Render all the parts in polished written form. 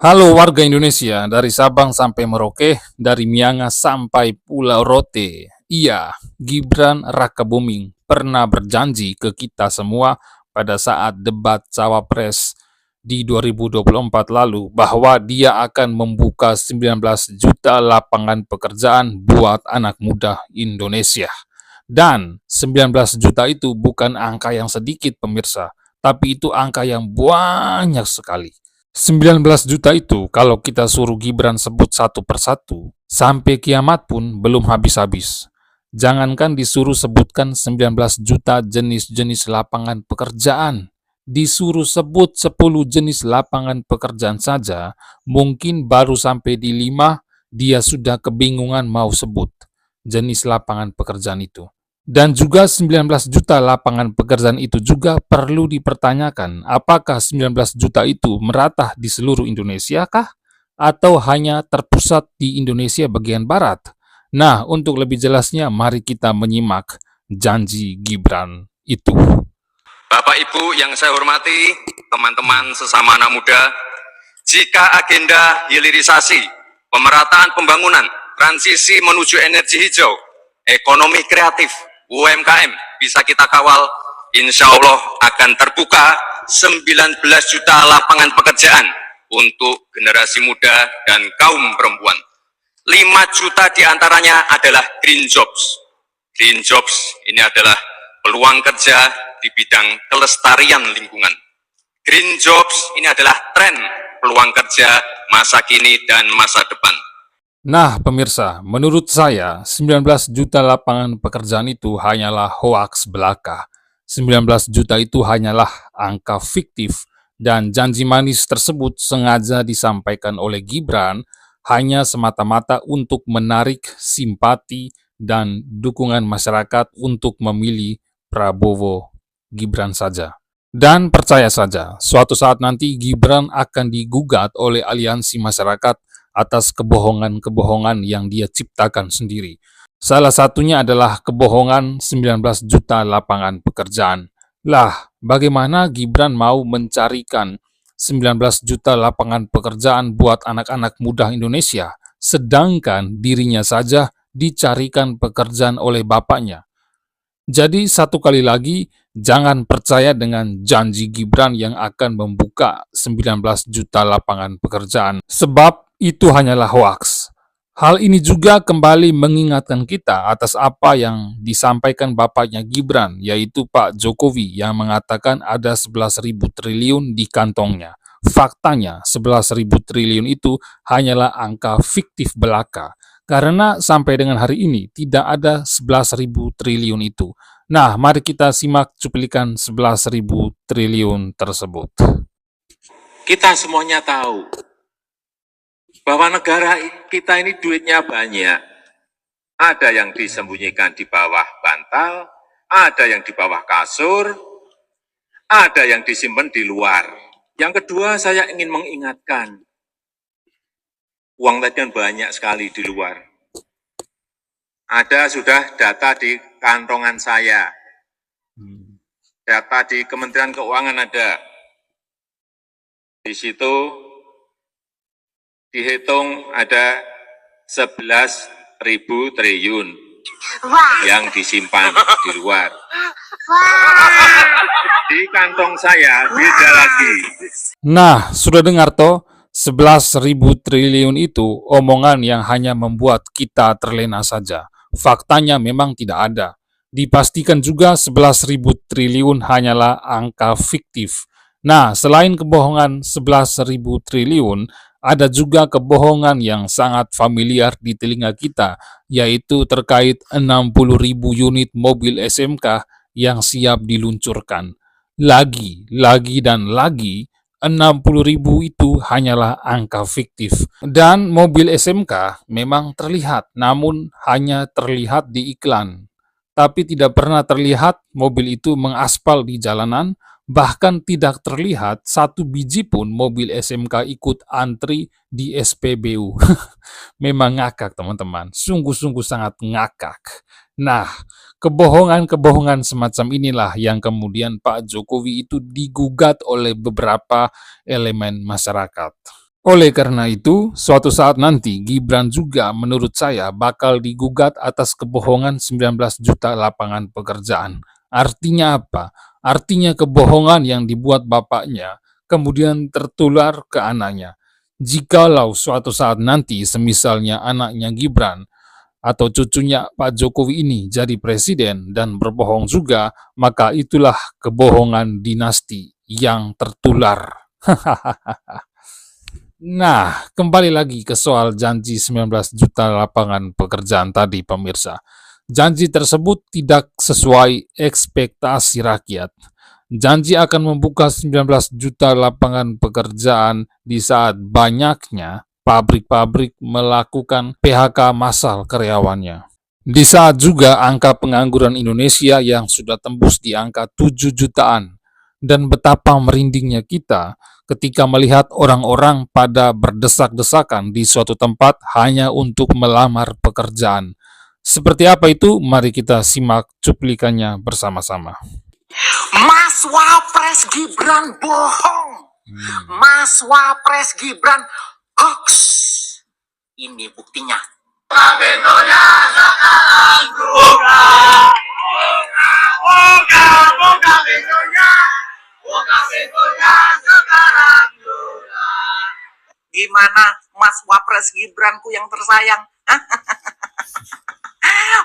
Halo warga Indonesia, dari Sabang sampai Merauke, dari Miangas sampai Pulau Rote. Iya, Gibran Rakabuming pernah berjanji ke kita semua pada saat debat Cawapres di 2024 lalu bahwa dia akan membuka 19 juta lapangan pekerjaan buat anak muda Indonesia. Dan 19 juta itu bukan angka yang sedikit pemirsa, tapi itu angka yang banyak sekali. 19 juta itu kalau kita suruh Gibran sebut satu persatu, sampai kiamat pun belum habis-habis. Jangankan disuruh sebutkan 19 juta jenis-jenis lapangan pekerjaan, disuruh sebut 10 jenis lapangan pekerjaan saja, mungkin baru sampai di 5, dia sudah kebingungan mau sebut jenis lapangan pekerjaan itu. Dan juga 19 juta lapangan pekerjaan itu juga perlu dipertanyakan, apakah 19 juta itu merata di seluruh Indonesia kah? Atau hanya terpusat di Indonesia bagian barat? Nah, untuk lebih jelasnya, mari kita menyimak janji Gibran itu. Bapak Ibu yang saya hormati, teman-teman sesama anak muda, jika agenda hilirisasi, pemerataan pembangunan, transisi menuju energi hijau, ekonomi kreatif, UMKM bisa kita kawal, insya Allah akan terbuka 19 juta lapangan pekerjaan untuk generasi muda dan kaum perempuan. 5 juta diantaranya adalah green jobs. Green jobs ini adalah peluang kerja di bidang kelestarian lingkungan. Green jobs ini adalah tren peluang kerja masa kini dan masa depan. Nah, pemirsa, menurut saya 19 juta lapangan pekerjaan itu hanyalah hoaks belaka. 19 juta itu hanyalah angka fiktif dan janji manis tersebut sengaja disampaikan oleh Gibran hanya semata-mata untuk menarik simpati dan dukungan masyarakat untuk memilih Prabowo Gibran saja. Dan percaya saja, suatu saat nanti Gibran akan digugat oleh aliansi masyarakat atas kebohongan-kebohongan yang dia ciptakan sendiri. Salah satunya adalah kebohongan 19 juta lapangan pekerjaan. Lah, bagaimana Gibran mau mencarikan 19 juta lapangan pekerjaan buat anak-anak muda Indonesia, sedangkan dirinya saja dicarikan pekerjaan oleh bapaknya? Jadi satu kali lagi, jangan percaya dengan janji Gibran yang akan membuka 19 juta lapangan pekerjaan, sebab itu hanyalah hoaks. Hal ini juga kembali mengingatkan kita atas apa yang disampaikan bapaknya Gibran, yaitu Pak Jokowi yang mengatakan ada 11.000 triliun di kantongnya. Faktanya 11.000 triliun itu hanyalah angka fiktif belaka. Karena sampai dengan hari ini tidak ada 11.000 triliun itu. Nah, mari kita simak cuplikan 11.000 triliun tersebut. Kita semuanya tahu bahwa negara kita ini duitnya banyak. Ada yang disembunyikan di bawah bantal, ada yang di bawah kasur, ada yang disimpan di luar. Yang kedua, saya ingin mengingatkan, uang tadi kan banyak sekali di luar. Ada sudah data di kantongan saya. Data di Kementerian Keuangan ada. Di situ dihitung ada 11.000 triliun yang disimpan di luar. Di kantong saya beda lagi. Nah, sudah dengar toh? 11.000 triliun itu omongan yang hanya membuat kita terlena saja. Faktanya memang tidak ada. Dipastikan juga 11.000 triliun hanyalah angka fiktif. Nah, selain kebohongan 11.000 triliun, ada juga kebohongan yang sangat familiar di telinga kita, yaitu terkait 60.000 unit mobil SMK yang siap diluncurkan. Lagi dan lagi, 60.000 itu hanyalah angka fiktif. Dan mobil SMK memang terlihat, namun hanya terlihat di iklan. Tapi tidak pernah terlihat mobil itu mengaspal di jalanan, bahkan tidak terlihat satu biji pun mobil SMK ikut antri di SPBU. Memang ngakak teman-teman, sungguh-sungguh sangat ngakak. Nah, kebohongan-kebohongan semacam inilah yang kemudian Pak Jokowi itu digugat oleh beberapa elemen masyarakat. Oleh karena itu, suatu saat nanti Gibran juga menurut saya bakal digugat atas kebohongan 19 juta lapangan pekerjaan. Artinya apa? Artinya kebohongan yang dibuat bapaknya kemudian tertular ke anaknya. Jikalau suatu saat nanti semisalnya anaknya Gibran atau cucunya Pak Jokowi ini jadi presiden dan berbohong juga, maka itulah kebohongan dinasti yang tertular. Nah, kembali lagi ke soal janji 19 juta lapangan pekerjaan tadi, pemirsa. Janji tersebut tidak sesuai ekspektasi rakyat. Janji akan membuka 19 juta lapangan pekerjaan di saat banyaknya pabrik-pabrik melakukan PHK massal karyawannya. Di saat juga angka pengangguran Indonesia yang sudah tembus di angka 7 jutaan. Dan betapa merindingnya kita ketika melihat orang-orang pada berdesak-desakan di suatu tempat hanya untuk melamar pekerjaan. Seperti apa itu? Mari kita simak cuplikannya bersama-sama. Mas Wapres Gibran bohong. Mas Wapres Gibran hoax. Ini buktinya. Gimana Mas Wapres Gibranku yang tersayang?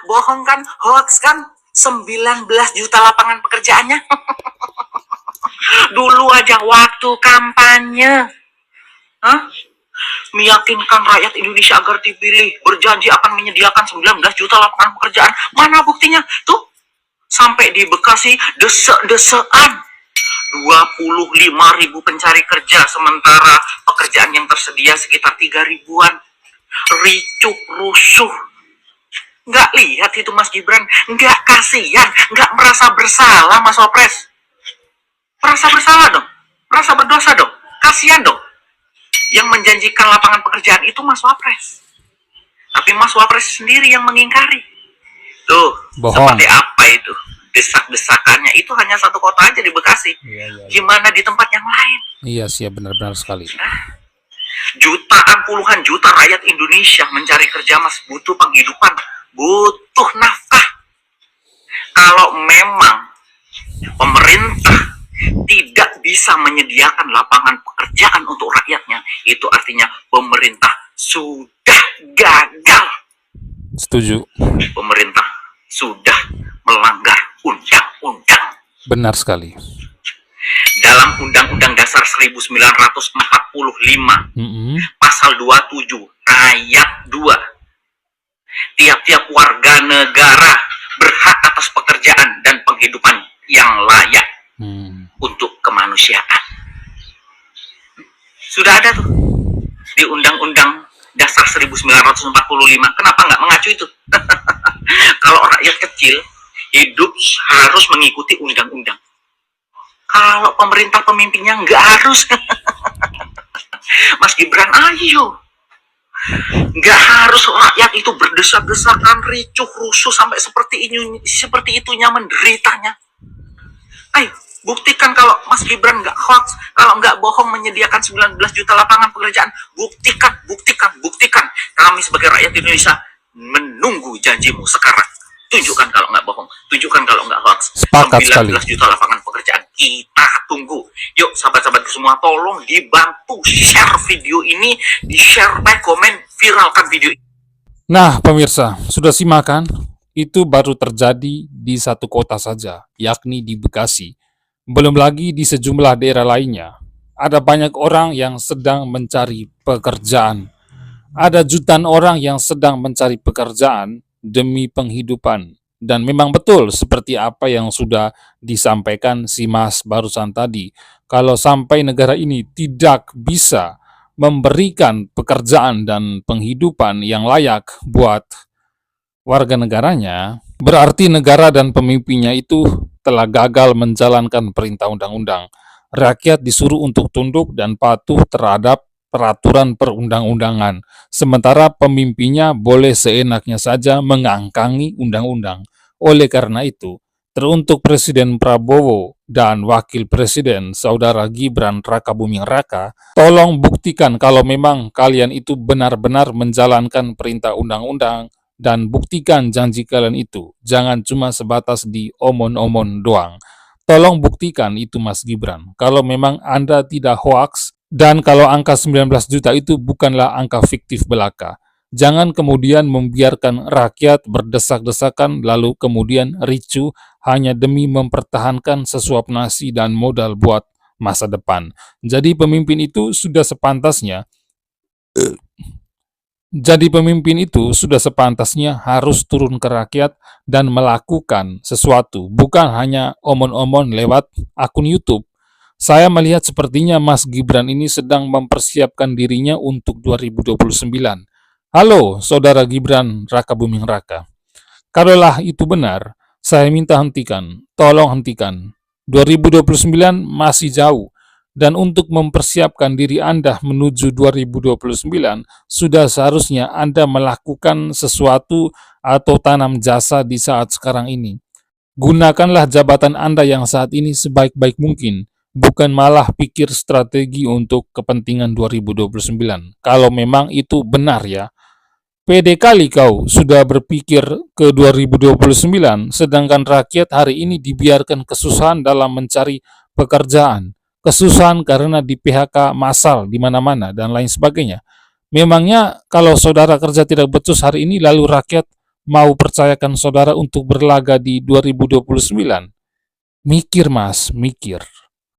Bohong kan, hoax kan? 19 juta lapangan pekerjaannya. Dulu aja waktu kampanye, meyakinkan rakyat Indonesia agar dipilih, berjanji akan menyediakan 19 juta lapangan pekerjaan. Mana buktinya? Tuh, sampai di Bekasi desek-desekan 25.000 pencari kerja, sementara pekerjaan yang tersedia sekitar 3 ribuan. Ricuh rusuh. Nggak lihat itu Mas Gibran, nggak kasihan, nggak merasa bersalah Mas Wapres. Merasa bersalah dong, merasa berdosa dong, kasihan dong. Yang menjanjikan lapangan pekerjaan itu Mas Wapres. Tapi Mas Wapres sendiri yang mengingkari. Tuh, Bohong. seperti apa itu? Desak-desakannya itu hanya satu kota aja di Bekasi. Iya. Gimana di tempat yang lain? Iya sih, benar-benar sekali. Jutaan, puluhan juta rakyat Indonesia mencari kerja Mas, butuh penghidupan, butuh nafkah. Kalau memang pemerintah tidak bisa menyediakan lapangan pekerjaan untuk rakyatnya, itu artinya pemerintah sudah gagal. Setuju. Pemerintah sudah melanggar undang-undang. Benar sekali. Dalam Undang-Undang Dasar 1945, Pasal 27, Ayat 2, tiap-tiap warga negara berhak atas pekerjaan dan penghidupan yang layak untuk kemanusiaan. Sudah ada tuh di Undang-Undang Dasar 1945. Kenapa nggak mengacu itu? Kalau rakyat kecil hidup harus mengikuti undang-undang. Kalau pemerintah pemimpinnya nggak harus. Mas Gibran, ayo. Nggak harus rakyat itu berdesak-desakan, ricuh, rusuh sampai seperti itunya menderitanya. Ayo, buktikan kalau Mas Gibran nggak hoax, kalau nggak bohong menyediakan 19 juta lapangan pekerjaan. Buktikan. Kami sebagai rakyat Indonesia menunggu janjimu sekarang. Tunjukkan kalau nggak bohong, tunjukkan kalau nggak hoax. Sepakat 19 sekali. juta lapangan pekerjaan kita tunggu. Yuk sahabat-sahabat semua, tolong dibantu share video ini, di-share, like, komen, viralkan video ini. Nah, pemirsa, sudah simak kan? Itu baru terjadi di satu kota saja, yakni di Bekasi. Belum lagi di sejumlah daerah lainnya. Ada banyak orang yang sedang mencari pekerjaan. Ada jutaan orang yang sedang mencari pekerjaan demi penghidupan. Dan memang betul seperti apa yang sudah disampaikan si Mas barusan tadi. Kalau sampai negara ini tidak bisa memberikan pekerjaan dan penghidupan yang layak buat warga negaranya, berarti negara dan pemimpinnya itu telah gagal menjalankan perintah undang-undang. Rakyat disuruh untuk tunduk dan patuh terhadap peraturan perundang-undangan, sementara pemimpinnya boleh seenaknya saja mengangkangi undang-undang. Oleh karena itu, teruntuk Presiden Prabowo dan Wakil Presiden Saudara Gibran Rakabuming Raka, tolong buktikan kalau memang kalian itu benar-benar menjalankan perintah undang-undang dan buktikan janji kalian itu. Jangan cuma sebatas di omon-omon doang. Tolong buktikan itu Mas Gibran, kalau memang Anda tidak hoaks dan kalau angka 19 juta itu bukanlah angka fiktif belaka. Jangan kemudian membiarkan rakyat berdesak-desakan lalu kemudian ricuh hanya demi mempertahankan sesuap nasi dan modal buat masa depan. Jadi pemimpin itu sudah sepantasnya harus turun ke rakyat dan melakukan sesuatu, bukan hanya omon-omon lewat akun YouTube. Saya melihat sepertinya Mas Gibran ini sedang mempersiapkan dirinya untuk 2029. Halo, Saudara Gibran Rakabuming Raka. Kalaulah itu benar, saya minta hentikan, tolong hentikan. 2029 masih jauh, dan untuk mempersiapkan diri Anda menuju 2029, sudah seharusnya Anda melakukan sesuatu atau tanam jasa di saat sekarang ini. Gunakanlah jabatan Anda yang saat ini sebaik-baik mungkin, bukan malah pikir strategi untuk kepentingan 2029. Kalau memang itu benar ya. Pede kali kau sudah berpikir ke 2029, sedangkan rakyat hari ini dibiarkan kesusahan dalam mencari pekerjaan, kesusahan karena di PHK massal di mana-mana dan lain sebagainya. Memangnya kalau saudara kerja tidak becus hari ini lalu rakyat mau percayakan saudara untuk berlaga di 2029? Mikir Mas, mikir.